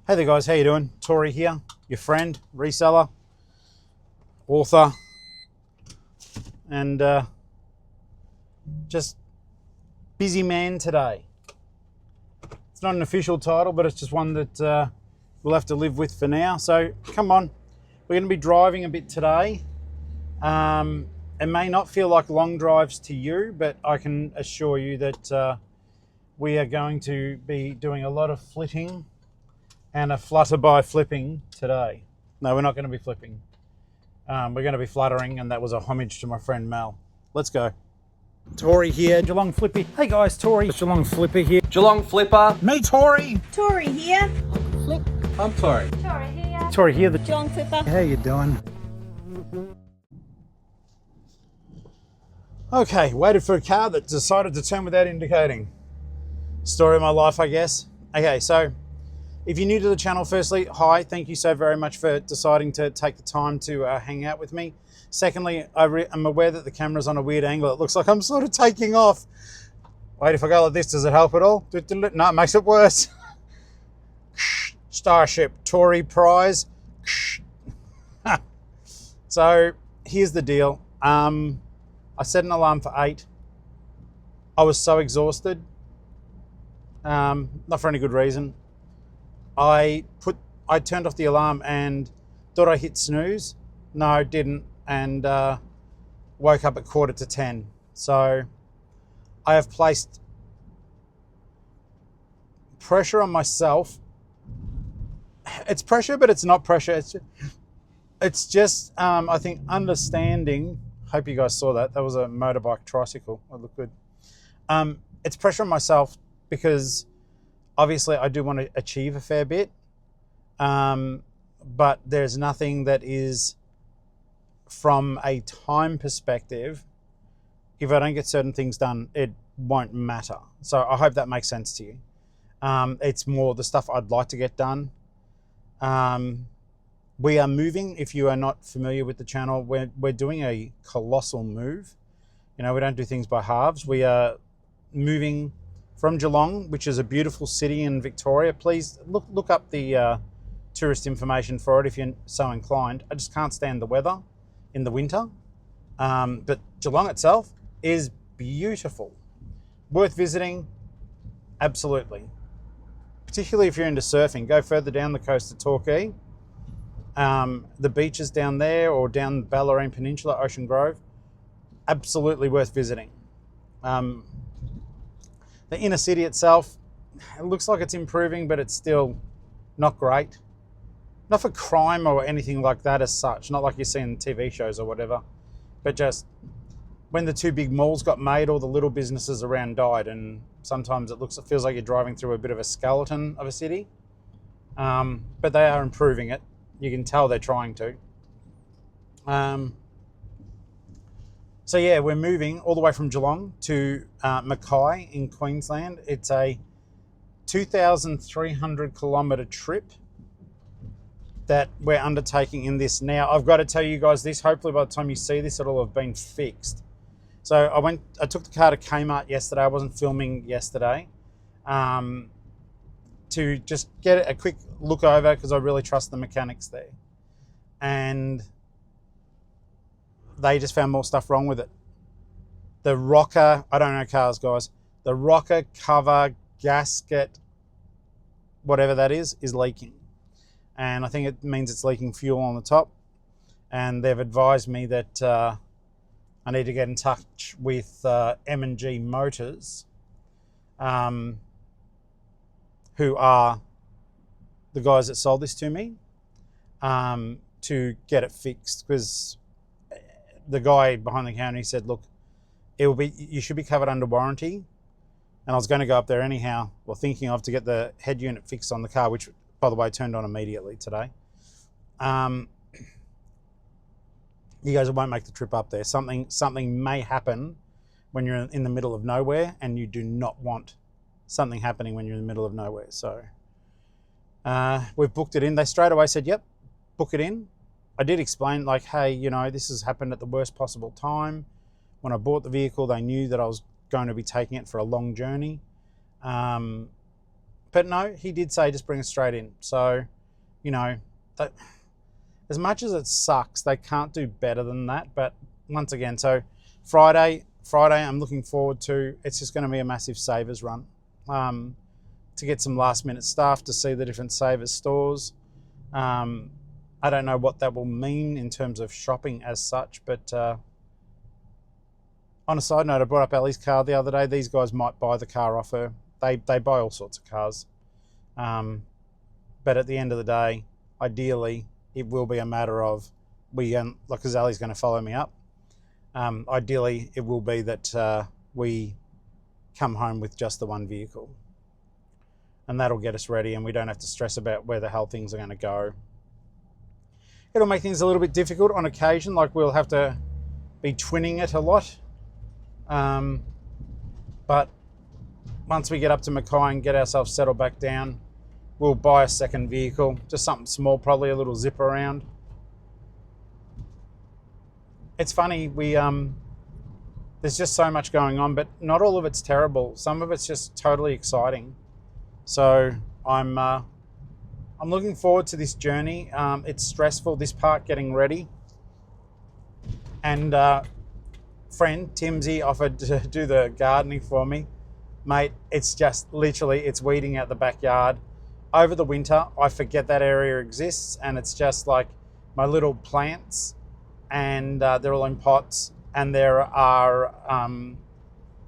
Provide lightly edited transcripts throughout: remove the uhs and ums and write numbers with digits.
Hey there guys, how you doing? Tori here, your friend, reseller, author, and just busy man today. It's not an official title, but it's just one that we'll have to live with for now. So come on, we're going to be driving a bit today. It may not feel like long drives to you, but I can assure you that we are going to be doing a lot of flitting and a flutter by flipping today. No, we're not going to be flipping. We're going to be fluttering, and that was a homage to my friend Mel. Let's go. Tori here, Geelong-Flipper. Hey guys, Tori, Geelong-Flipper here. Geelong-Flipper. Me, Tori. Tori here. Flip. I'm Tori. Tori here. Tori here, the Geelong-Flipper. How you doing? Okay, waited for a car that decided to turn without indicating. Story of my life, I guess. Okay, so if you're new to the channel, firstly, hi, thank you so very much for deciding to take the time to hang out with me. Secondly, I'm aware that the camera's on a weird angle. It looks like I'm sort of taking off. Wait, if I go like this, does it help at all? No, it makes it worse. Starship, Tory prize. So here's the deal. I set an alarm for 8. I was so exhausted. Not for any good reason. I turned off the alarm and thought I hit snooze. No, I didn't, and woke up at 9:45. So I have placed pressure on myself. It's pressure, but it's not pressure. It's just I think understanding. Hope you guys saw that. That was a motorbike tricycle. It looked good. It's pressure on myself because obviously I do want to achieve a fair bit, but there's nothing that is, from a time perspective, if I don't get certain things done, it won't matter. So I hope that makes sense to you. It's more the stuff I'd like to get done. We are moving. If you are not familiar with the channel, we're doing a colossal move. You know, we don't do things by halves. We are moving from Geelong, which is a beautiful city in Victoria. Please look up the tourist information for it if you're so inclined. I just can't stand the weather in the winter. But Geelong itself is beautiful. Worth visiting, absolutely. Particularly if you're into surfing. Go further down the coast to Torquay. The beaches down there or down the Bellarine Peninsula, Ocean Grove, absolutely worth visiting. The inner city itself, it looks like it's improving, but it's still not great. Not for crime or anything like that as such, not like you see in TV shows or whatever, but just when the two big malls got made, all the little businesses around died, and sometimes it feels like you're driving through a bit of a skeleton of a city. But they are improving it. You can tell they're trying to. So yeah, we're moving all the way from Geelong to Mackay in Queensland. It's a 2,300 kilometre trip that we're undertaking in this. Now, I've got to tell you guys this, hopefully by the time you see this, it'll have been fixed. So I took the car to Kmart yesterday. I wasn't filming yesterday to just get a quick look over because I really trust the mechanics there. And they just found more stuff wrong with it. The rocker, I don't know cars, guys. The rocker cover gasket, whatever that is leaking. And I think it means it's leaking fuel on the top. And they've advised me that I need to get in touch with M&G Motors, who are the guys that sold this to me, to get it fixed. Because the guy behind the counter, he said, look, you should be covered under warranty. And I was going to go up there anyhow, or thinking of, to get the head unit fixed on the car, which, by the way, turned on immediately today. You guys won't make the trip up there. Something may happen when you're in the middle of nowhere, and you do not want something happening when you're in the middle of nowhere. So we've booked it in. They straight away said, yep, book it in. I did explain, like, hey, you know, this has happened at the worst possible time. When I bought the vehicle, they knew that I was going to be taking it for a long journey. But But no, he did say just bring it straight in. So, you know, as much as it sucks, they can't do better than that. But once again, so Friday, I'm looking forward to. It's just going to be a massive Savers run, to get some last minute stuff, to see the different Savers stores. I don't know what that will mean in terms of shopping as such, but on a side note, I brought up Ellie's car the other day. These guys might buy the car off her. They buy all sorts of cars. But at the end of the day, ideally, it will be a matter of because Ellie's going to follow me up. Ideally, it will be that we come home with just the one vehicle. And that'll get us ready, and we don't have to stress about where the hell things are going to go. It'll make things a little bit difficult on occasion, like we'll have to be twinning it a lot. But once we get up to Mackay and get ourselves settled back down, we'll buy a second vehicle, just something small, probably a little zip around. It's funny, there's just so much going on, but not all of it's terrible. Some of it's just totally exciting. So I'm looking forward to this journey. It's stressful, this part getting ready. And friend Timsy offered to do the gardening for me. Mate, it's just literally, it's weeding out the backyard. Over the winter, I forget that area exists, and it's just like my little plants, and they're all in pots, and there are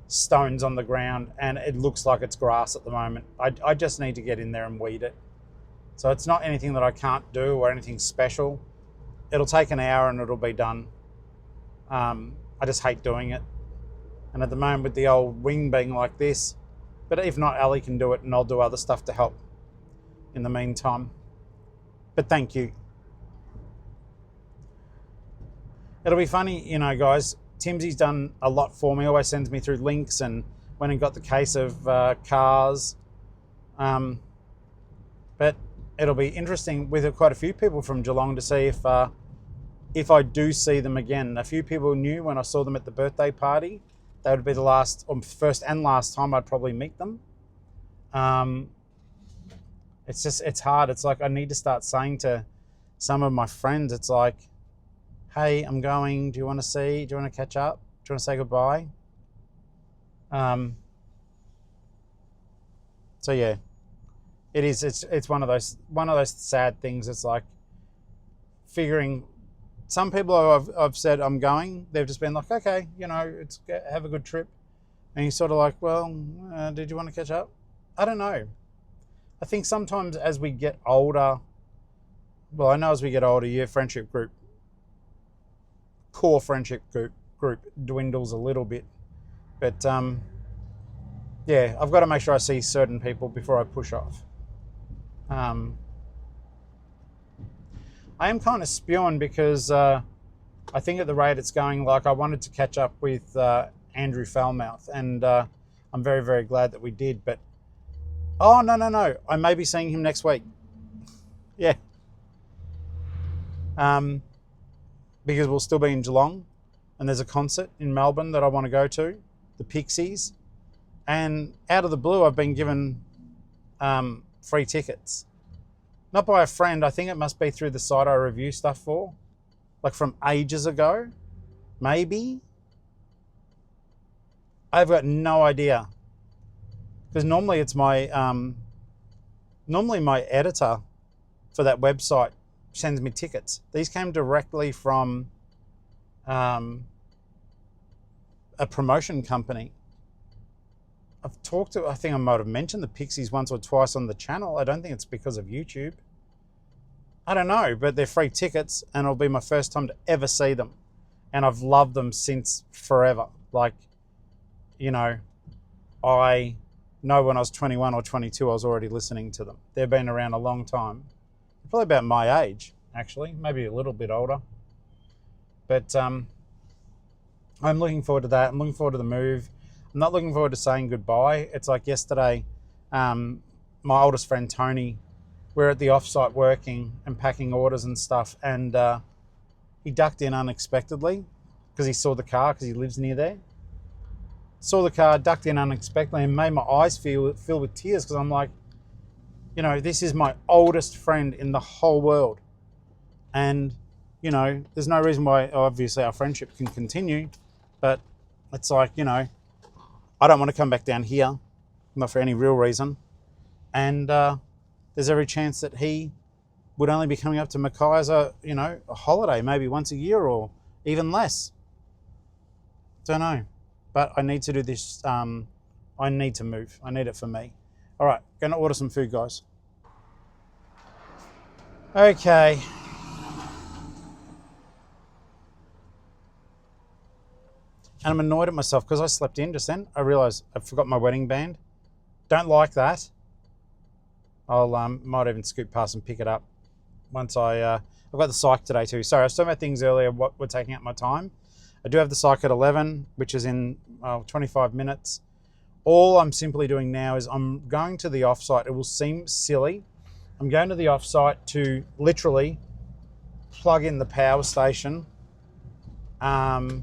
stones on the ground, and it looks like it's grass at the moment. I just need to get in there and weed it. So it's not anything that I can't do or anything special. It'll take an hour and it'll be done. I just hate doing it. And at the moment with the old wing being like this, but if not, Ali can do it and I'll do other stuff to help in the meantime. But thank you. It'll be funny, you know, guys, Timsy's done a lot for me, always sends me through links, and went and got the case of cars. But it'll be interesting with quite a few people from Geelong to see if I do see them again. A few people knew when I saw them at the birthday party, that would be the last, or first and last time I'd probably meet them. It's hard. It's like I need to start saying to some of my friends, it's like, hey, I'm going, do you want to see? Do you want to catch up? Do you want to say goodbye? So yeah, it is. It's one of those sad things. It's like figuring. Some people I've said I'm going, they've just been like, okay, you know, have a good trip, and you're sort of like, well, did you want to catch up? I don't know. I think sometimes as we get older, well, I know as we get older, your friendship group, core friendship group dwindles a little bit, but yeah, I've got to make sure I see certain people before I push off. I am kind of spewing because I think at the rate it's going, like I wanted to catch up with Andrew Foulmouth, and I'm very, very glad that we did. But oh no, I may be seeing him next week. Yeah, because we'll still be in Geelong, and there's a concert in Melbourne that I want to go to, the Pixies, and out of the blue I've been given free tickets. Not by a friend, I think it must be through the site I review stuff for, like from ages ago, maybe. I've got no idea, because normally it's my editor for that website sends me tickets. These came directly from a promotion company. I think I might have mentioned the Pixies once or twice on the channel. I don't think it's because of YouTube. I don't know, but they're free tickets, and it'll be my first time to ever see them. And I've loved them since forever. Like, you know, I know when I was 21 or 22, I was already listening to them. They've been around a long time. Probably about my age, actually, maybe a little bit older. But I'm looking forward to that. I'm looking forward to the move. I'm not looking forward to saying goodbye. It's like yesterday, my oldest friend Tony, we're at the offsite working and packing orders and stuff, and he ducked in unexpectedly because he saw the car, because he lives near there. Saw the car, ducked in unexpectedly, and made my eyes fill with tears, because I'm like, You know, this is my oldest friend in the whole world. And, you know, there's no reason why, obviously, our friendship can continue. But it's like, you know, I don't want to come back down here, not for any real reason. And there's every chance that he would only be coming up to Mackay as a holiday, maybe once a year or even less. Don't know. But I need to do this. I need to move. I need it for me. All right, going to order some food, guys. Okay. And I'm annoyed at myself because I slept in just then. I realised I forgot my wedding band. Don't like that. I'll might even scoot past and pick it up once I've got the psych today too. Sorry, I was talking about things earlier, what were taking up my time. I do have the psych at 11, which is in 25 minutes. All I'm simply doing now is I'm going to the offsite. It will seem silly. I'm going to the offsite to literally plug in the power station to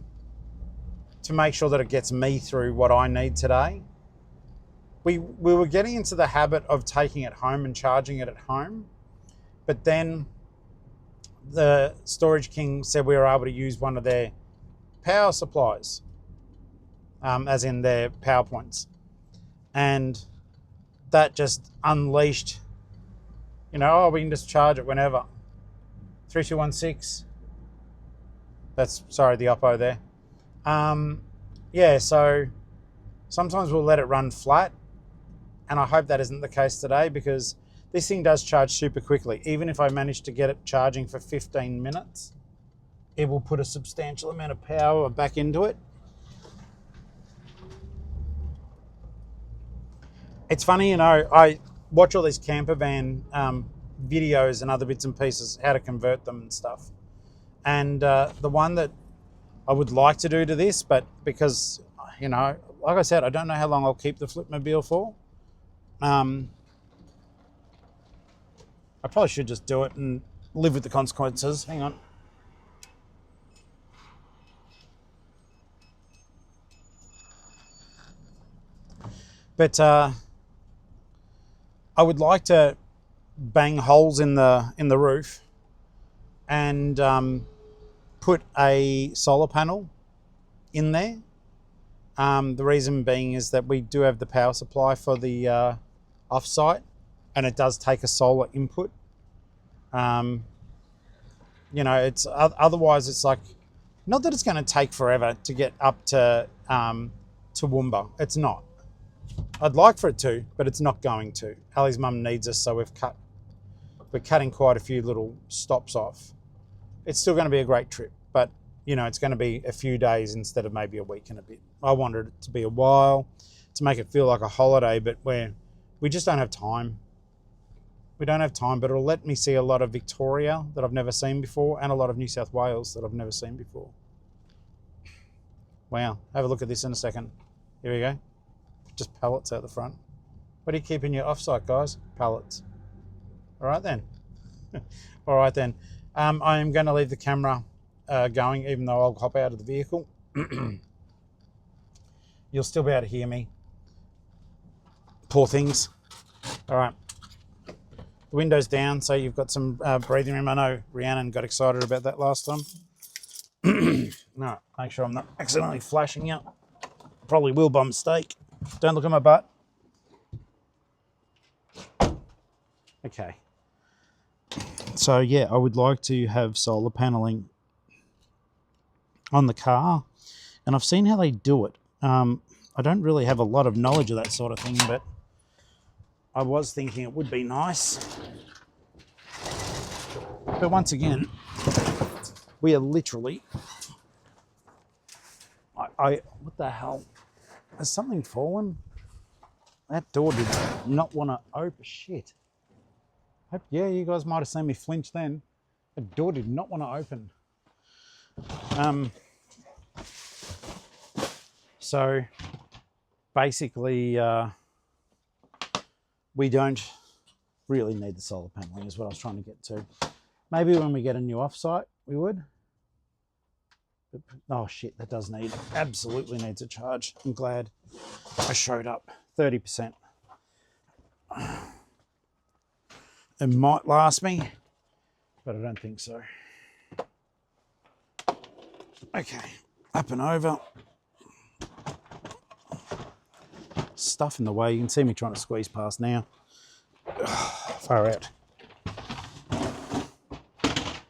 make sure that it gets me through what I need today. We were getting into the habit of taking it home and charging it at home, but then the Storage King said we were able to use one of their power supplies, as in their power points. And that just unleashed, we can just charge it whenever. 3216. That's, sorry, the Oppo there. So sometimes we'll let it run flat. And I hope that isn't the case today because this thing does charge super quickly. Even if I manage to get it charging for 15 minutes, it will put a substantial amount of power back into it. It's funny, I watch all these camper van videos and other bits and pieces, how to convert them and stuff. And the one that I would like to do to this, but because, like I said, I don't know how long I'll keep the Flipmobile for. I probably should just do it and live with the consequences. Hang on. But I would like to bang holes in the roof and put a solar panel in there. The reason being is that we do have the power supply for the offsite, and it does take a solar input. It's otherwise it's like, not that it's going to take forever to get up to Toowoomba. It's not. I'd like for it to, but it's not going to. Ali's mum needs us, so we're cutting quite a few little stops off. It's still going to be a great trip, but it's going to be a few days instead of maybe a week and a bit. I wanted it to be a while to make it feel like a holiday, but we just don't have time. We don't have time, but it'll let me see a lot of Victoria that I've never seen before and a lot of New South Wales that I've never seen before. Wow, have a look at this in a second. Here we go. Just pallets out the front. What do you keep in your offsite, guys? Pallets. All right then. All right then. I am going to leave the camera going, even though I'll hop out of the vehicle. You'll still be able to hear me. Poor things. All right. The window's down, so you've got some breathing room. I know Rhiannon got excited about that last time. No, make sure I'm not accidentally flashing you. Probably will by mistake. Don't look at my butt. Okay. So yeah, I would like to have solar paneling on the car, and I've seen how they do it. I don't really have a lot of knowledge of that sort of thing, but I was thinking it would be nice. But once again, we are literally... what the hell? Has something fallen? That door did not want to open. Shit. Yeah, you guys might have seen me flinch then. The door did not want to open. So basically, we don't really need the solar paneling is what I was trying to get to. Maybe when we get a new offsite, we would. But, oh shit, that does absolutely needs a charge. I'm glad I showed up. 30%. It might last me, but I don't think so. Okay, up and over. Stuff in the way. You can see me trying to squeeze past now. Ugh, far out.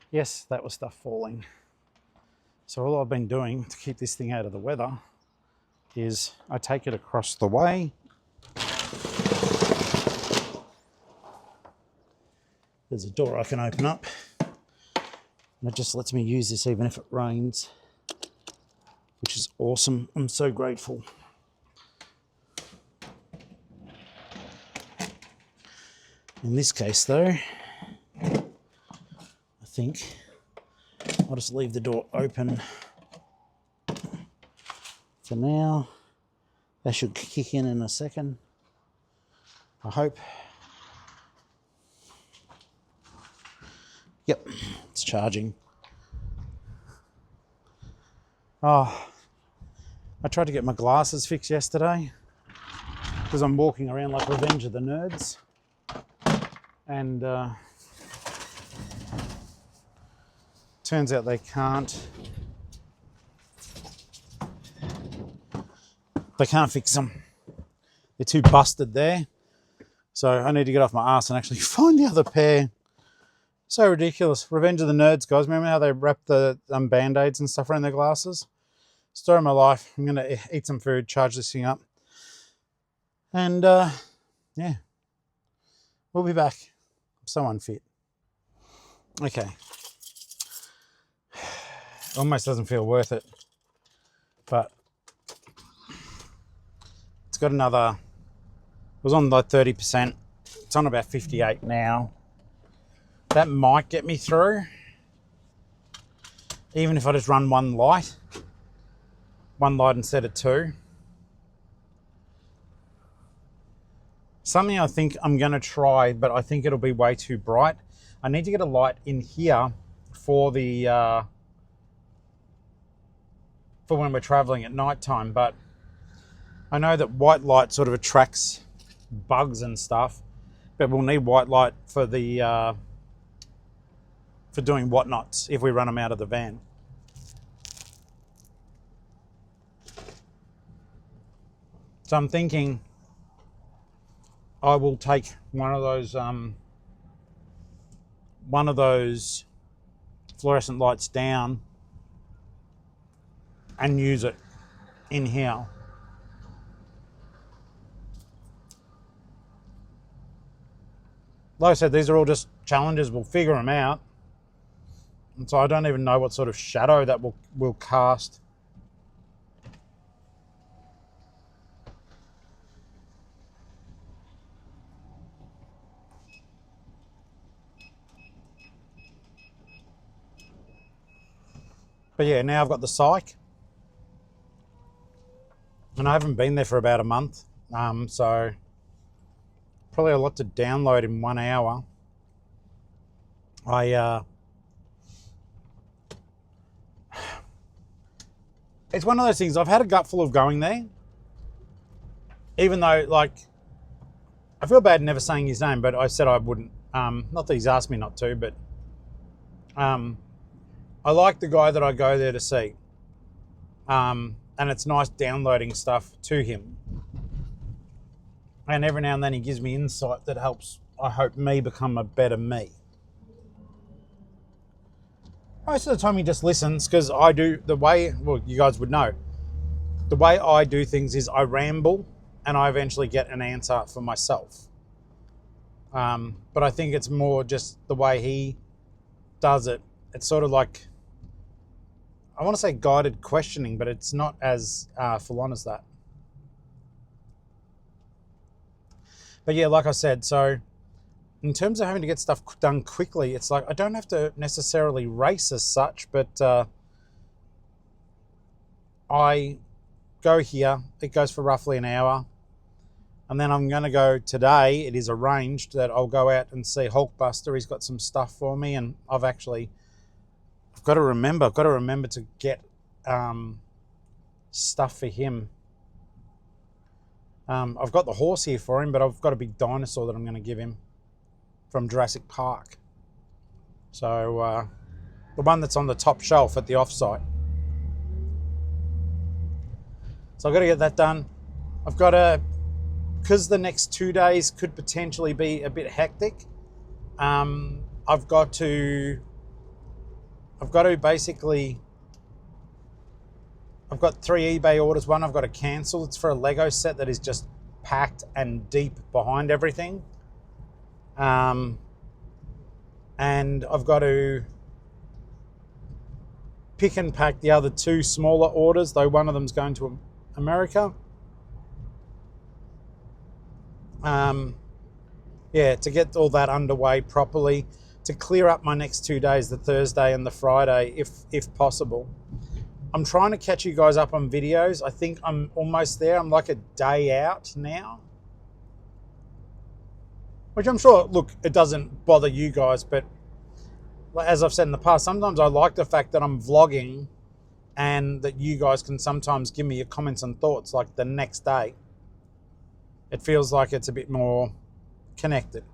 Yes, that was stuff falling. So all I've been doing to keep this thing out of the weather is I take it across the way. There's a door I can open up, and it just lets me use this even if it rains, which is awesome. I'm so grateful. In this case though, I think I'll just leave the door open for now. That should kick in a second, I hope. Yep, it's charging. Oh, I tried to get my glasses fixed yesterday because I'm walking around like Revenge of the Nerds. And turns out they can't fix them. They're too busted there. So I need to get off my ass and actually find the other pair. So ridiculous. Revenge of the Nerds, guys. Remember how they wrap the Band-Aids and stuff around their glasses? Story of my life. I'm going to eat some food, charge this thing up. And, yeah. We'll be back. I'm so unfit. Okay. Almost doesn't feel worth it. But it's got another... It was on like 30%. It's on about 58 now. That might get me through, even if I just run one light instead of two. Something I think I'm going to try, but I think it'll be way too bright. I need to get a light in here for the for when we're traveling at night time, but I know that white light sort of attracts bugs and stuff, but we'll need white light for the for doing whatnots if we run them out of the van. So I'm thinking I will take one of those fluorescent lights down and use it in here. Like I said, these are all just challenges. We'll figure them out. And so I don't even know what sort of shadow that will cast. But yeah, now I've got the psych. And I haven't been there for about a month. So probably a lot to download in 1 hour. It's one of those things, I've had a gut full of going there, even though, like, I feel bad never saying his name, but I said I wouldn't. Not that he's asked me not to, but I like the guy that I go there to see. And it's nice downloading stuff to him. And every now and then he gives me insight that helps, I hope, me become a better me. Most of the time he just listens, because I do the way, well, you guys would know, the way I do things is I ramble and I eventually get an answer for myself. But I think it's more just the way he does it. It's sort of like, I want to say guided questioning, but it's not as full on as that. But yeah, like I said, so in terms of having to get stuff done quickly, it's like I don't have to necessarily race as such, but I go here, it goes for roughly an hour, and then I'm going to go today, it is arranged that I'll go out and see Hulkbuster. He's got some stuff for me, and I've got to remember to get stuff for him. I've got the horse here for him, but I've got a big dinosaur that I'm going to give him from Jurassic Park. So the one that's on the top shelf at the offsite. So I've got to get that done. I've got to, because the next 2 days could potentially be a bit hectic. I've got to basically, I've got 3 eBay orders. One I've got to cancel. It's for a Lego set that is just packed and deep behind everything. And I've got to pick and pack the other 2 smaller orders, though one of them's going to America. Yeah, to get all that underway properly, to clear up my next 2 days, the Thursday and the Friday, if possible. I'm trying to catch you guys up on videos. I think I'm almost there. I'm like a day out now. Which I'm sure, look, it doesn't bother you guys, but as I've said in the past, sometimes I like the fact that I'm vlogging and that you guys can sometimes give me your comments and thoughts like the next day. It feels like it's a bit more connected.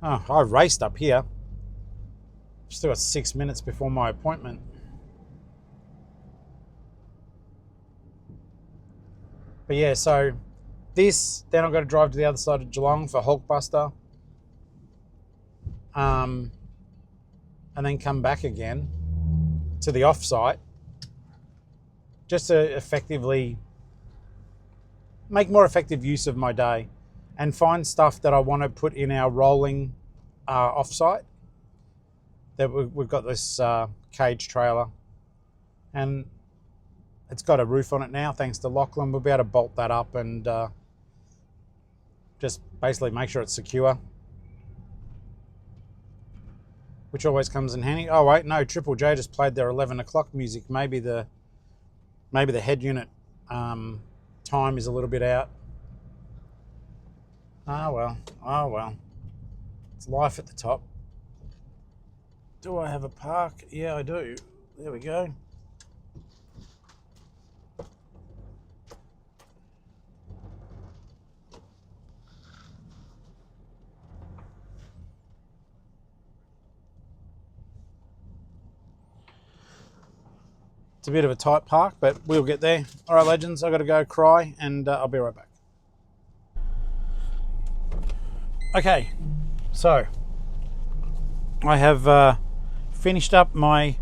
Oh, I raced up here. Still got 6 minutes before my appointment. But yeah, so this, then I've got to drive to the other side of Geelong for Hulkbuster. And then come back again to the offsite just to effectively make more effective use of my day and find stuff that I want to put in our rolling offsite. That we've got this cage trailer and it's got a roof on it now thanks to Lachlan. We'll be able to bolt that up and just basically make sure it's secure, which always comes in handy. Oh wait, no, Triple J just played their 11 o'clock music. Maybe the head unit time is a little bit out. Oh well. It's life at the top. Do I have a park? Yeah, I do. There we go. It's a bit of a tight park, but we'll get there. All right, legends, I've got to go cry and I'll be right back. Okay, so I have finished up my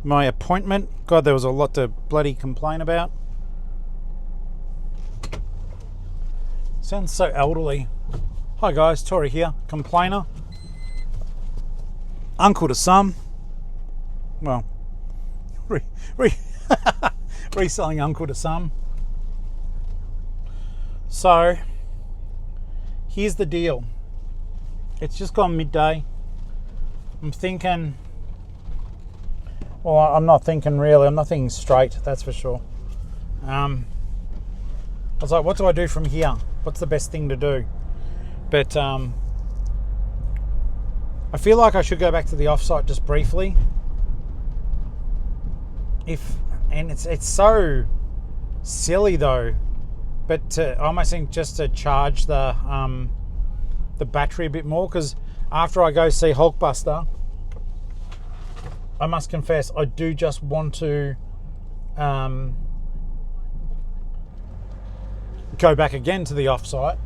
appointment. God, there was a lot to bloody complain about. Sounds so elderly. Hi guys, Tori here, complainer. Uncle to some. Well, reselling uncle to some. So here's the deal. It's just gone midday. I'm thinking, well, I'm not thinking really. I'm not thinking straight, that's for sure. I was like, what do I do from here? What's the best thing to do? But I feel like I should go back to the offsite just briefly. And it's so silly though, but I almost think just to charge the battery a bit more, because after I go see Hulkbuster, I must confess I do just want to go back again to the offsite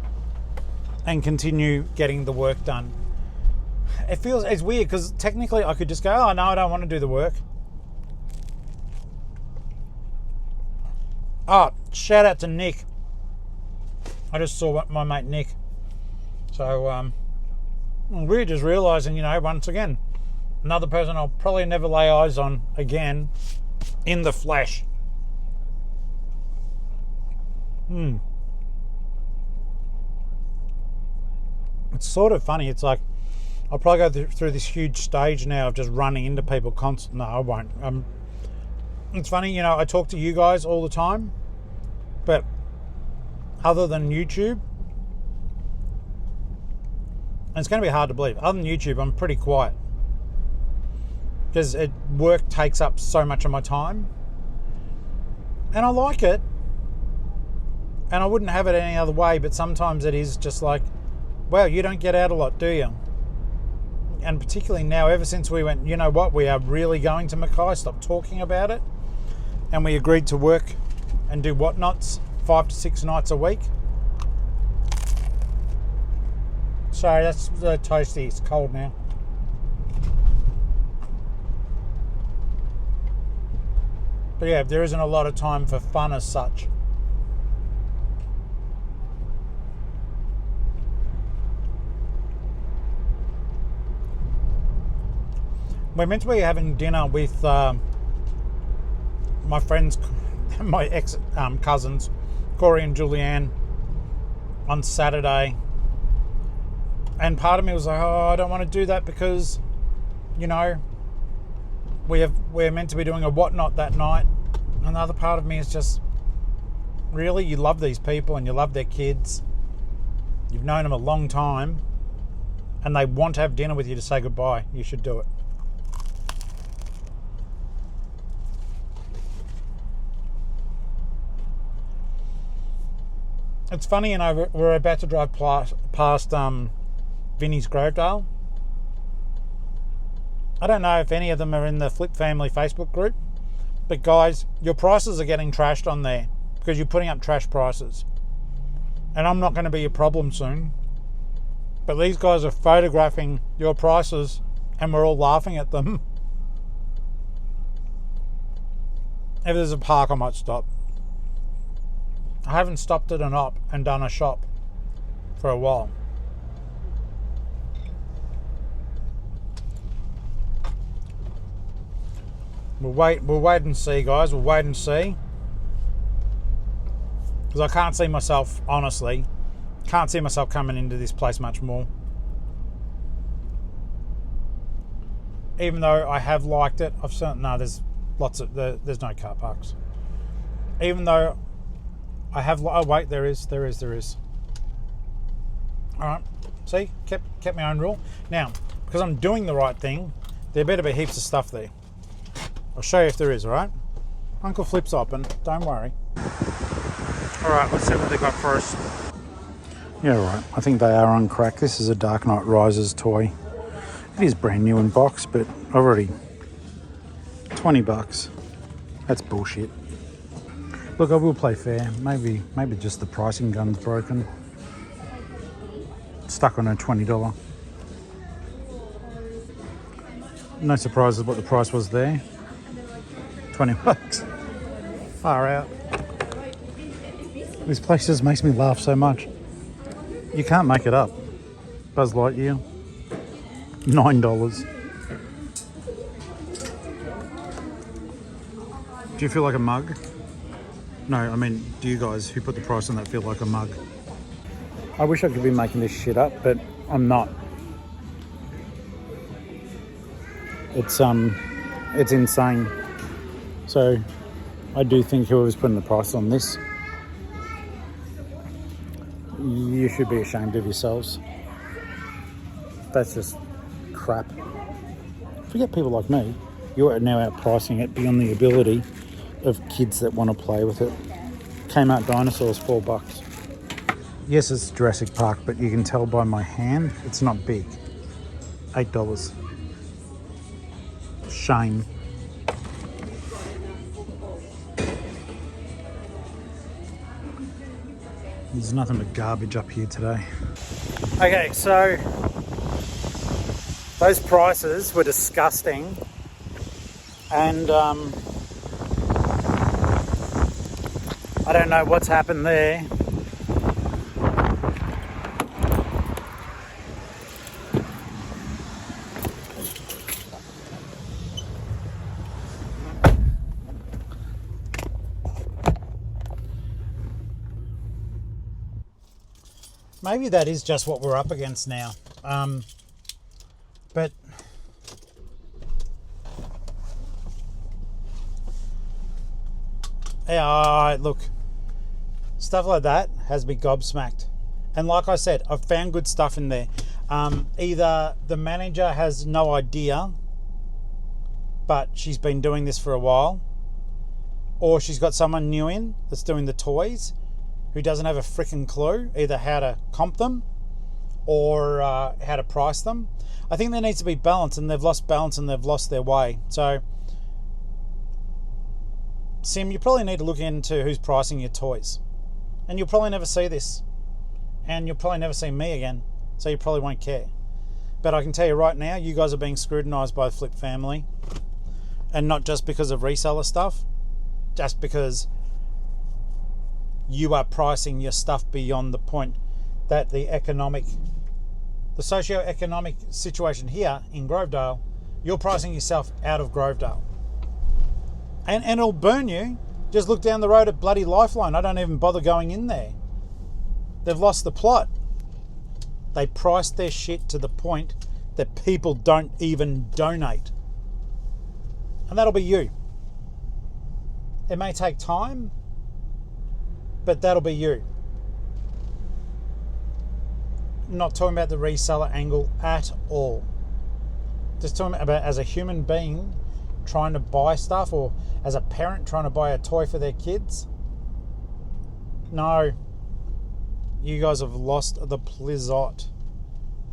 and continue getting the work done. It's weird because technically I could just go, oh no, I don't want to do the work. Oh, shout out to Nick. I just saw my mate Nick. So we're just realising, once again, another person I'll probably never lay eyes on again in the flesh. It's sort of funny. It's like I'll probably go through this huge stage now of just running into people constantly. No, I won't. It's funny, I talk to you guys all the time, but other than YouTube, and it's going to be hard to believe, other than YouTube, I'm pretty quiet because work takes up so much of my time, and I like it. And I wouldn't have it any other way, but sometimes it is just like, well, you don't get out a lot, do you? And particularly now, ever since we went, you know what, we are really going to Mackay, stop talking about it. And we agreed to work and do whatnots 5 to 6 nights a week. Sorry, that's toasty, it's cold now. But yeah, there isn't a lot of time for fun as such. We're meant to be having dinner with my friends, my ex cousins, Corey and Julianne, on Saturday. And part of me was like, oh, I don't want to do that because, you know, we're meant to be doing a whatnot that night. And the other part of me is just, really, you love these people and you love their kids. You've known them a long time and they want to have dinner with you to say goodbye. You should do it. It's funny, you know, we're about to drive past Vinnies Grovedale. I don't know if any of them are in the Flip Family Facebook group, but guys, your prices are getting trashed on there because you're putting up trash prices. And I'm not going to be a problem soon. But these guys are photographing your prices and we're all laughing at them. If there's a park, I might stop. I haven't stopped at an op and done a shop for a while. We'll wait and see, guys. We'll wait and see. Because I can't see myself, honestly, can't see myself coming into this place much more. Even though I have liked it, there's no car parks. Even though I have, oh wait, there is. All right, see, kept my own rule. Now, because I'm doing the right thing, there better be heaps of stuff there. I'll show you if there is, all right? Uncle Flip's open, don't worry. All right, let's see what they got for us. Yeah, right, I think they are on crack. This is a Dark Knight Rises toy. It is brand new in box, but already $20. That's bullshit. Look, I will play fair. Maybe just the pricing gun's broken. Stuck on a $20. No surprises what the price was there. $20. Far out. This place just makes me laugh so much. You can't make it up. Buzz Lightyear. $9. Do you feel like a mug? No, I mean, do you guys who put the price on that feel like a mug? I wish I could be making this shit up, but I'm not. It's insane. So I do think whoever's putting the price on this, you should be ashamed of yourselves. That's just crap. Forget people like me. You're now outpricing it beyond the ability of kids that want to play with it. Kmart Dinosaurs, $4. Yes, it's Jurassic Park, but you can tell by my hand, it's not big. $8. Shame. There's nothing but garbage up here today. Okay, so those prices were disgusting, and I don't know what's happened there. Maybe that is just what we're up against now. But yeah, look, stuff like that has me gobsmacked. And like I said, I've found good stuff in there. Either the manager has no idea, but she's been doing this for a while, or she's got someone new in that's doing the toys. who doesn't have a freaking clue either how to comp them or how to price them. I think there needs to be balance, and they've lost balance and they've lost their way. So, Sim, you probably need to look into who's pricing your toys. And you'll probably never see this. And you'll probably never see me again. So you probably won't care. But I can tell you right now, you guys are being scrutinised by the Flip family. And not just because of reseller stuff. Just because you are pricing your stuff beyond the point that the socio-economic situation here in Grovedale, you're pricing yourself out of Grovedale. And it'll burn you. Just look down the road at bloody Lifeline. I don't even bother going in there. They've lost the plot. They priced their shit to the point that people don't even donate. And that'll be you. It may take time, but that'll be you. Not talking about the reseller angle at all. Just talking about as a human being trying to buy stuff, or as a parent trying to buy a toy for their kids. No. You guys have lost the plizzot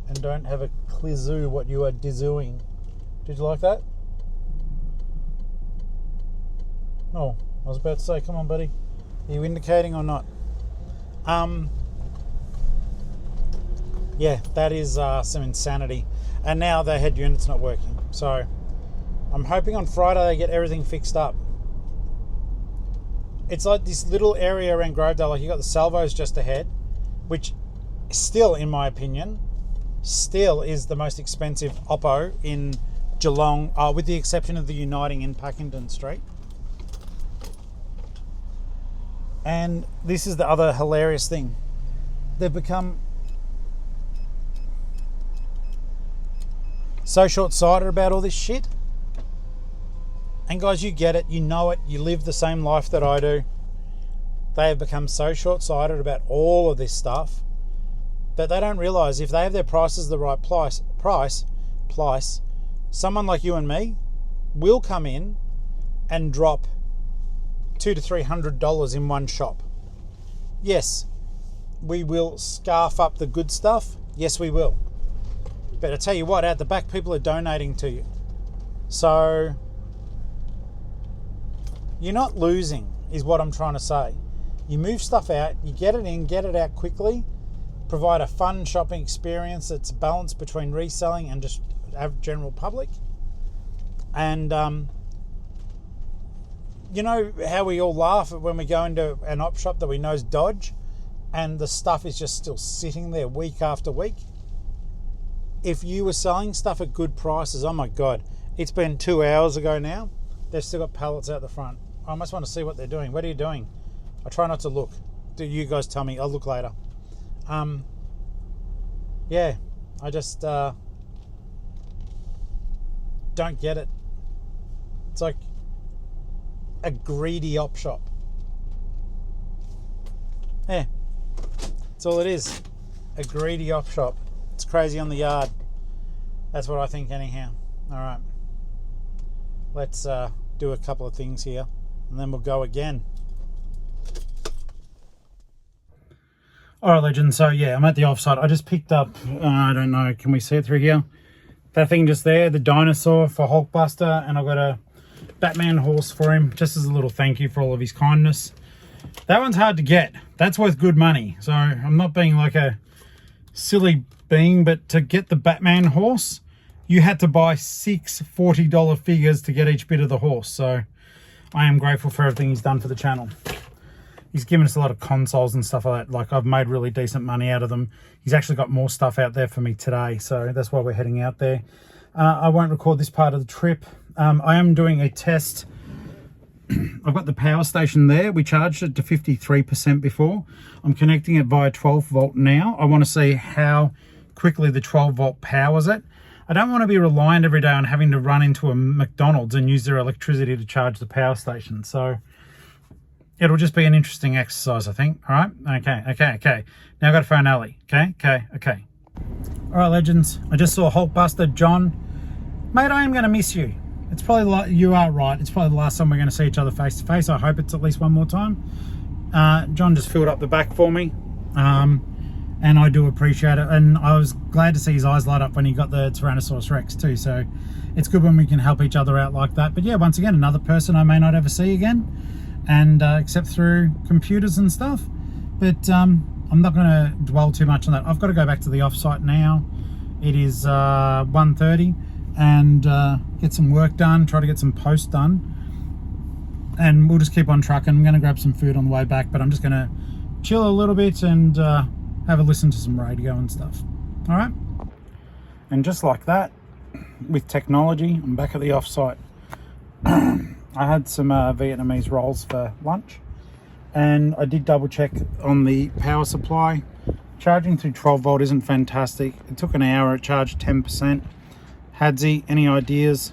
and don't have a clue what you are doing. Did you like that? Oh, I was about to say, come on, buddy. Are you indicating or not? Yeah, that is some insanity. And now their head unit's not working. So I'm hoping on Friday they get everything fixed up. It's like this little area around Grovedale, like you got the Salvos just ahead, which still, in my opinion, still is the most expensive Oppo in Geelong, with the exception of the Uniting in Packington Street. And this is the other hilarious thing. They've become so short-sighted about all this shit. And guys, you get it, you know it, you live the same life that I do. They have become so short-sighted about all of this stuff that they don't realise if they have their prices the right price, someone like you and me will come in and drop $200 to $300 in one shop. Yes, we will scarf up the good stuff. Yes, we will. But I tell you what, out the back, people are donating to you. So you're not losing, is what I'm trying to say. You move stuff out, you get it in, get it out quickly, provide a fun shopping experience that's balanced between reselling and just general public. And you know how we all laugh when we go into an op shop that we know's dodge and the stuff is just still sitting there week after week? If you were selling stuff at good prices, oh my God, it's been 2 hours ago now, they've still got pallets out the front. I almost want to see what they're doing. What are you doing? I try not to look. Do you guys tell me? I'll look later. Yeah, I just don't get it. It's like a greedy op shop. Yeah, that's all it is. A greedy op shop. It's crazy on the yard. That's what I think anyhow. All right. Let's do a couple of things here and then we'll go again. All right, legends. So yeah, I'm at the offsite. I just picked up, I don't know, can we see it through here? That thing just there, the dinosaur for Hulkbuster, and I've got a Batman horse for him, just as a little thank you for all of his kindness. That one's hard to get. That's worth good money. So I'm not being like a silly being, but to get the Batman horse, you had to buy 6 $40 figures to get each bit of the horse. So I am grateful for everything he's done for the channel. He's given us a lot of consoles and stuff like that. Like, I've made really decent money out of them. He's actually got more stuff out there for me today, so that's why we're heading out there. I won't record this part of the trip. I am doing a test. I've got the power station there. We charged it to 53% before. I'm connecting it via 12 volt now. I want to see how quickly the 12 volt powers it. I don't want to be reliant every day on having to run into a McDonald's and use their electricity to charge the power station. So it'll just be an interesting exercise, I think. All right? Okay. Now I've got to phone Ali. Okay. All right, legends. I just saw Hulkbuster. John, mate, I am going to miss you. It's probably, you are right, it's probably the last time we're going to see each other face to face. I hope it's at least one more time. John just filled up the back for me, and I do appreciate it. And I was glad to see his eyes light up when he got the Tyrannosaurus Rex too. So it's good when we can help each other out like that. But yeah, once again, another person I may not ever see again, and except through computers and stuff. But I'm not going to dwell too much on that. I've got to go back to the offsite now. It is 1:30, and get some work done, try to get some posts done, and we'll just keep on trucking. I'm going to grab some food on the way back, but I'm just going to chill a little bit and have a listen to some radio and stuff. All right, and just like that, with technology, I'm back at the offsite. I had some Vietnamese rolls for lunch, and I did double check on the power supply. Charging through 12 volt isn't fantastic. It took an hour, it charged 10%. Hadsy, any ideas?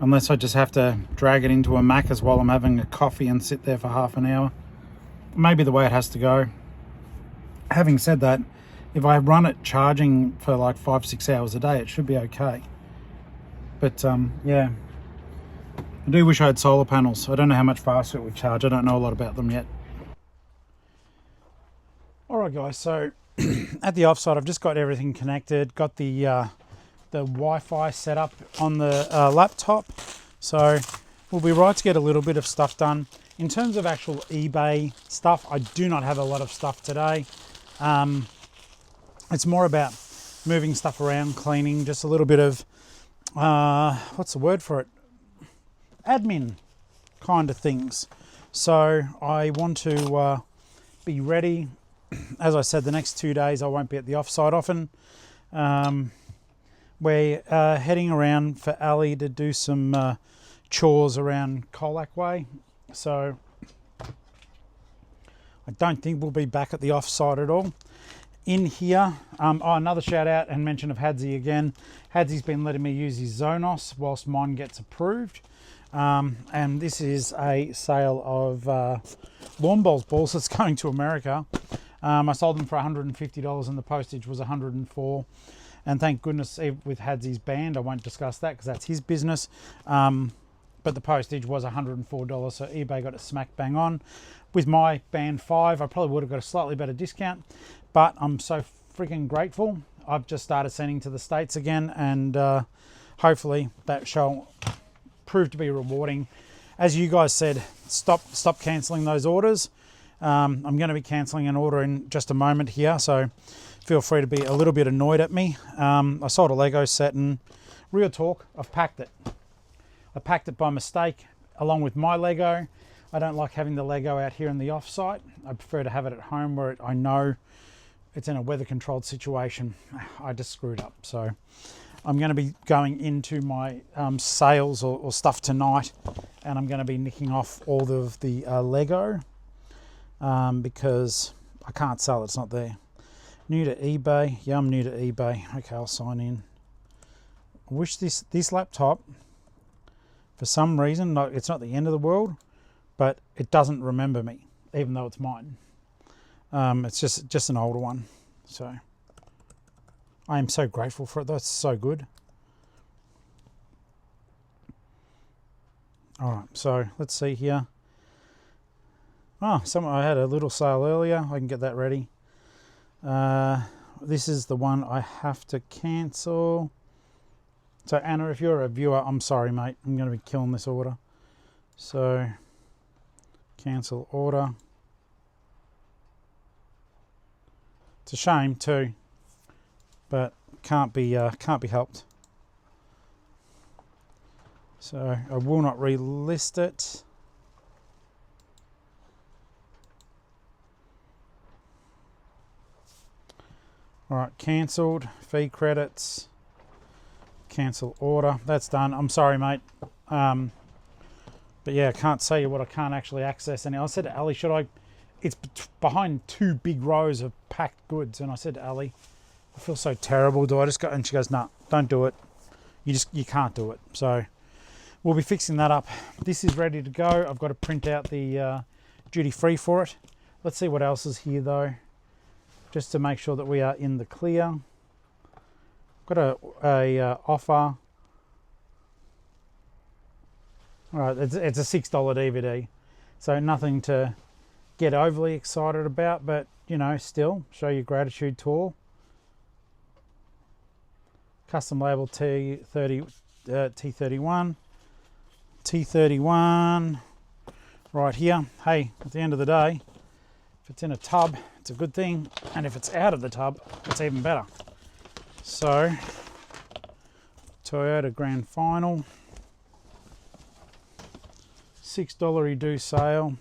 Unless I just have to drag it into a Macca's while I'm having a coffee and sit there for half an hour. Maybe the way it has to go. Having said that, if I run it charging for like 5-6 hours a day, it should be okay. But yeah, I do wish I had solar panels. I don't know how much faster it would charge. I don't know a lot about them yet. Alright guys, so at the offsite I've just got everything connected, got the Wi-Fi set up on the laptop, so we'll be right to get a little bit of stuff done. In terms of actual eBay stuff, I do not have a lot of stuff today. It's more about moving stuff around, cleaning, just a little bit of, what's the word for it? Admin kind of things. So I want to be ready. As I said, the next 2 days I won't be at the offsite often. We're heading around for Ali to do some chores around Colac Way. So I don't think we'll be back at the offsite at all. In here, another shout out and mention of Hadsy again. Hadsy's been letting me use his Zonos whilst mine gets approved. And this is a sale of lawn balls that's going to America. I sold them for $150 and the postage was $104. And thank goodness with Hadsy's band, I won't discuss that because that's his business. But the postage was $104, so eBay got it smack bang on. With my band 5, I probably would have got a slightly better discount, but I'm so freaking grateful. I've just started sending to the States again, and hopefully that shall prove to be rewarding. As you guys said, stop cancelling those orders. I'm going to be cancelling an order in just a moment here, so feel free to be a little bit annoyed at me. I sold a Lego set, and real talk, I've packed it. I packed it by mistake along with my Lego. I don't like having the Lego out here in the offsite. I prefer to have it at home where I know it's in a weather controlled situation. I just screwed up. So I'm going to be going into my sales or stuff tonight, and I'm going to be nicking off all of the Lego because I can't sell it. It's not there. New to eBay. Yeah, I'm new to eBay. Okay, I'll sign in. I wish this laptop, for some reason, it's not the end of the world, but it doesn't remember me, even though it's mine. It's just an older one. So I am so grateful for it. That's so good. All right, so let's see here. Oh, I had a little sale earlier. I can get that ready. This is the one I have to cancel. So Anna, if you're a viewer, I'm sorry, mate. I'm going to be killing this order. So cancel order. It's a shame too, but can't be helped. So I will not relist it. All right, cancelled. Fee credits. Cancel order. That's done. I'm sorry, mate. But yeah, I can't tell you what I can't actually access. And I said to Ali, it's behind 2 big rows of packed goods. And I said to Ali, I feel so terrible. Do I just go? And she goes, no, don't do it. You can't do it. So we'll be fixing that up. This is ready to go. I've got to print out the duty free for it. Let's see what else is here though, just to make sure that we are in the clear. Got a offer. All right, it's a $6 DVD, so nothing to get overly excited about, but you know, still show your gratitude tool. Custom label T31 right here. Hey, at the end of the day, if it's in a tub, it's a good thing, and if it's out of the tub, it's even better. So, Toyota Grand Final, $6 do sale.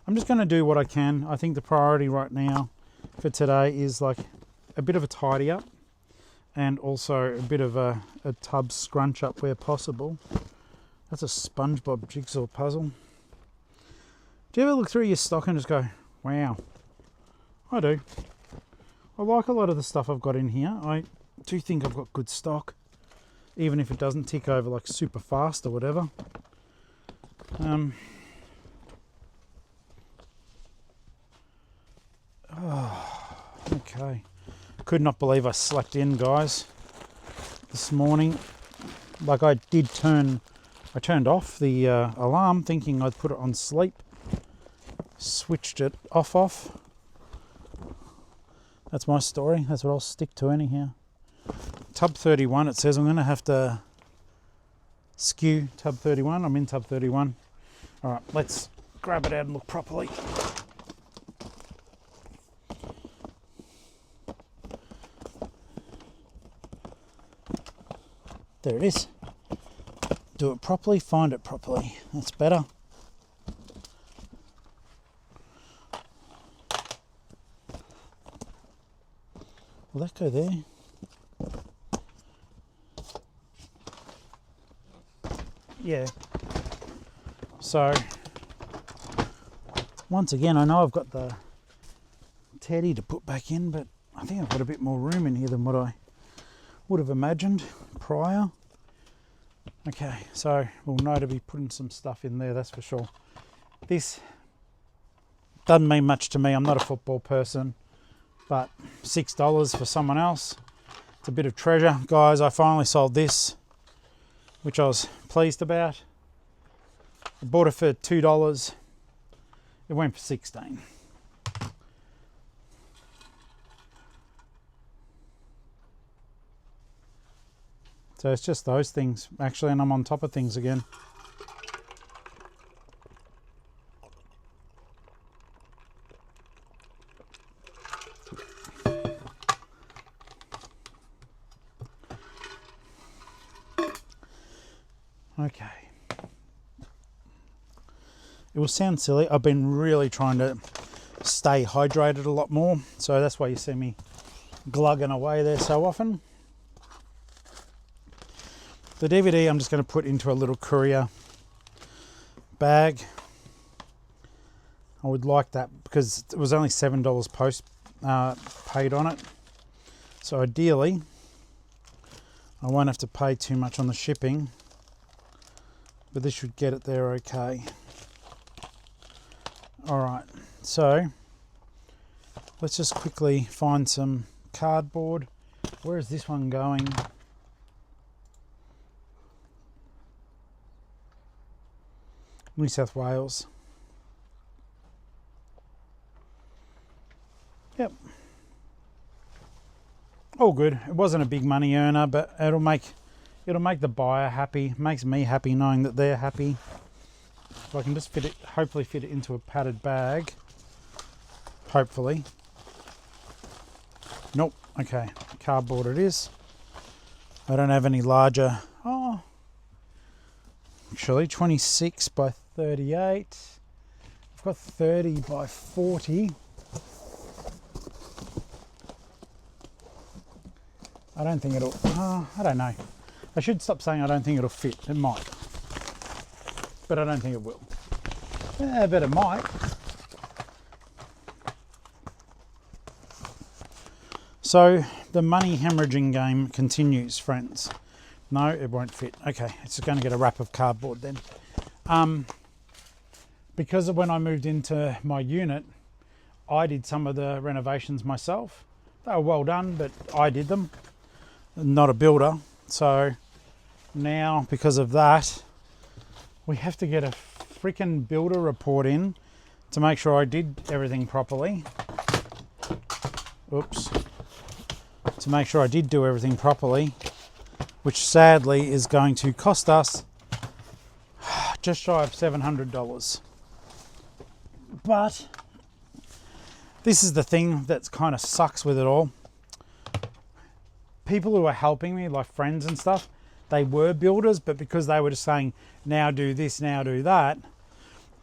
I'm just going to do what I can. I think the priority right now for today is like a bit of a tidy up and also a bit of a tub scrunch up where possible. That's a SpongeBob jigsaw puzzle. Do you ever look through your stock and just go, wow? I do. I like a lot of the stuff I've got in here. I do think I've got good stock, even if it doesn't tick over like super fast or whatever. Okay. Could not believe I slept in, guys, this morning. Like I turned off the alarm thinking I'd put it on sleep. Switched it off. That's my story. That's what I'll stick to anyhow. Tub 31, it says I'm going to have to skew tub 31. I'm in tub 31. All right, let's grab it out and look properly. There it is. Do it properly, find it properly. That's better. Will that go there? Yeah. So, once again, I know I've got the teddy to put back in, but I think I've got a bit more room in here than what I would have imagined prior. Okay, so we'll know to be putting some stuff in there, that's for sure. This doesn't mean much to me. I'm not a football person, but $6 for someone else, it's a bit of treasure. Guys, I finally sold this, which I was pleased about. I bought it for $2. It went for $16. So it's just those things, actually, and I'm on top of things again. Okay. It will sound silly. I've been really trying to stay hydrated a lot more, so that's why you see me glugging away there so often. The DVD I'm just going to put into a little courier bag. I would like that because it was only $7 post paid on it. So ideally, I won't have to pay too much on the shipping, but this should get it there okay. All right, so let's just quickly find some cardboard. Where is this one going? New South Wales. Yep. All good. It wasn't a big money earner, but it'll make the buyer happy. Makes me happy knowing that they're happy. If I can just fit it, hopefully fit it into a padded bag. Hopefully. Nope. Okay. Cardboard it is. I don't have any larger. Oh. Actually, 26 by 38. I've got 30 by 40. I don't think it'll, I don't know. I should stop saying I don't think it'll fit. It might. But I don't think it will. Yeah, but it might. So the money hemorrhaging game continues, friends. No, it won't fit. Okay, it's going to get a wrap of cardboard then. Because of when I moved into my unit, I did some of the renovations myself. They were well done, but I did them, not a builder. So now, because of that, we have to get a freaking builder report in to make sure I did everything properly. Oops. To make sure I did do everything properly, which sadly is going to cost us just shy of $700. But this is the thing that kind of sucks with it all. People who are helping me, like friends and stuff, they were builders, but because they were just saying, now do this, now do that,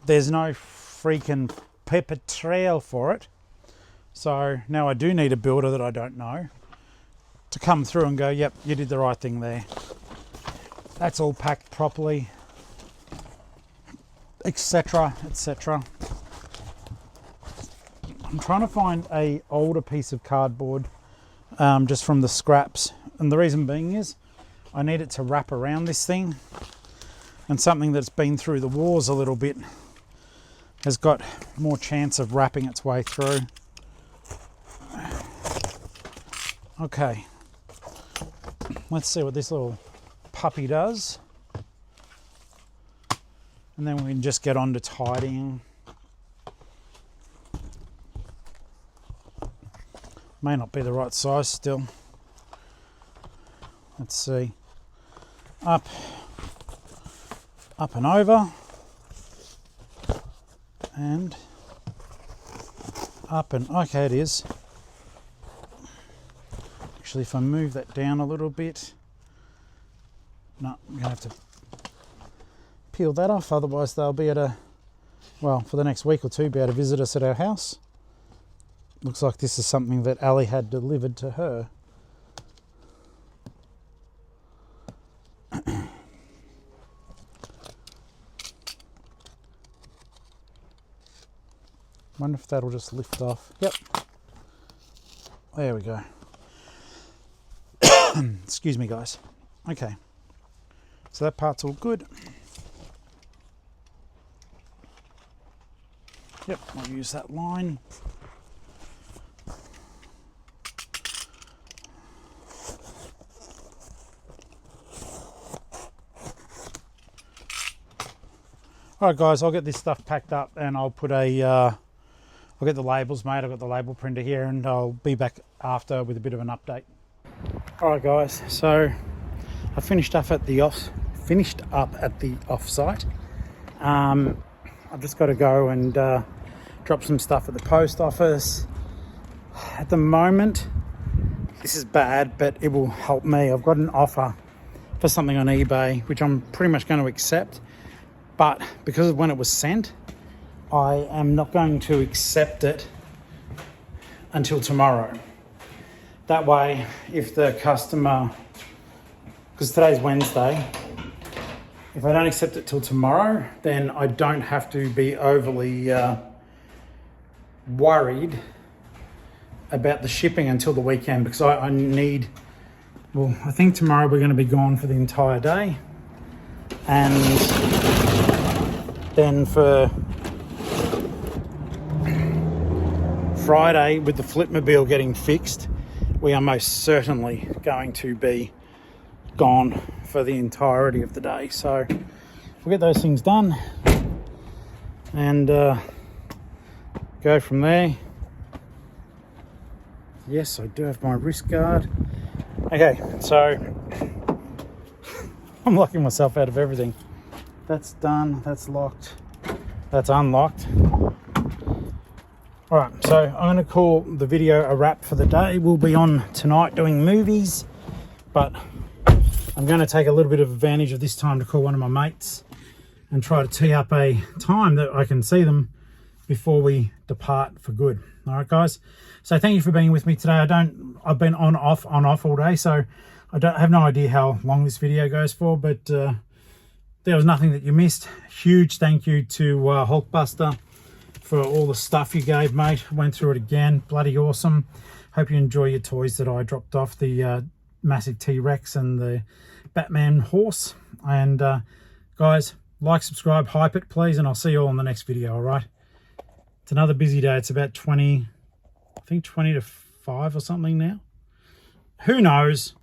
there's no freaking paper trail for it. So now I do need a builder that I don't know to come through and go, yep, you did the right thing there. That's all packed properly, etc., etc. I'm trying to find a older piece of cardboard just from the scraps, and the reason being is I need it to wrap around this thing, and something that's been through the wars a little bit has got more chance of wrapping its way through. Okay, let's see what this little puppy does, and then we can just get on to tidying. May not be the right size still. Let's see. Up and over, and up and, okay, it is. Actually, if I move that down a little bit, no, I'm gonna have to peel that off, otherwise they'll be able to, well, for the next week or two, be able to visit us at our house. Looks like this is something that Ali had delivered to her. Wonder if that'll just lift off. Yep. There we go. Excuse me, guys. Okay. So that part's all good. Yep, I'll use that line. Alright guys, I'll get this stuff packed up and I'll put I'll get the labels made. I've got the label printer here and I'll be back after with a bit of an update. Alright guys, so I finished up at the off-site. I've just got to go and drop some stuff at the post office. At the moment, this is bad, but it will help me. I've got an offer for something on eBay, which I'm pretty much going to accept. But because of when it was sent, I am not going to accept it until tomorrow. That way, if the customer, because today's Wednesday, if I don't accept it till tomorrow, then I don't have to be overly worried about the shipping until the weekend, because I need, well, I think tomorrow we're going to be gone for the entire day. And then for Friday, with the Flipmobile getting fixed, we are most certainly going to be gone for the entirety of the day. So we'll get those things done and go from there. Yes, I do have my wrist guard. Okay, so I'm locking myself out of everything. That's done, that's locked, that's unlocked. All right, so I'm gonna call the video a wrap for the day. We'll be on tonight doing movies, but I'm gonna take a little bit of advantage of this time to call one of my mates and try to tee up a time that I can see them before we depart for good. All right, guys. So thank you for being with me today. I've been on off all day, so I have no idea how long this video goes for, but there was nothing that you missed. Huge thank you to Hulkbuster for all the stuff you gave, mate. Went through it again. Bloody awesome. Hope you enjoy your toys that I dropped off, the massive T-Rex and the Batman horse. And guys, like, subscribe, hype it, please, and I'll see you all in the next video, all right? It's another busy day. It's about 20 to 5 or something now. Who knows?